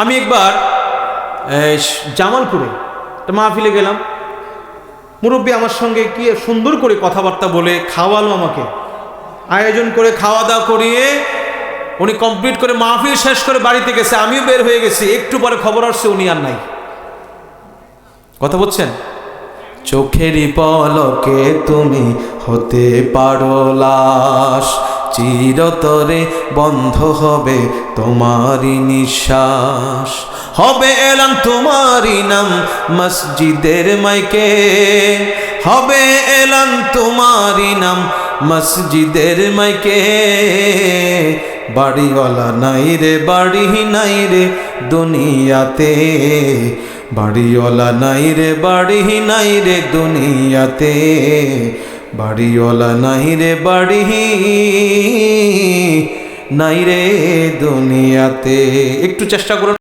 আমি একবার জামালপুরে একটা মাহফিলে গেলাম। মুরব্বী আমার সঙ্গে কি সুন্দর করে কথাবার্তা বলে খাওয়ালো, আমাকে আয়োজন করে খাওয়া দাওয়া করিয়ে উনি কমপ্লিট করে মাহফিল শেষ করে বাড়িতে গেছে। আমিও বের হয়ে গেছি। একটু পরে খবর আসছে উনি আর নাই। কথা বলছেন? চোখেরই পলকে তুমি হতে পারো লাশ, চিরতরে বন্ধ হবে তোমারই নিঃশ্বাস। হবে এলান তোমারই নাম মসজিদের মাইকে, হবে এলান তোমারই নাম মসজিদের মাইকে। বাড়িওয়ালা নাই রে, বাড়ি নাই রে দুনিয়াতে, বাড়িওয়ালা নাই রে, বাড়ি নাই রে দুনিয়াতে, বাড়িওয়ালা নাই রে, বাড়ি নাই রে দুনিয়াতে। একটু চেষ্টা করুন।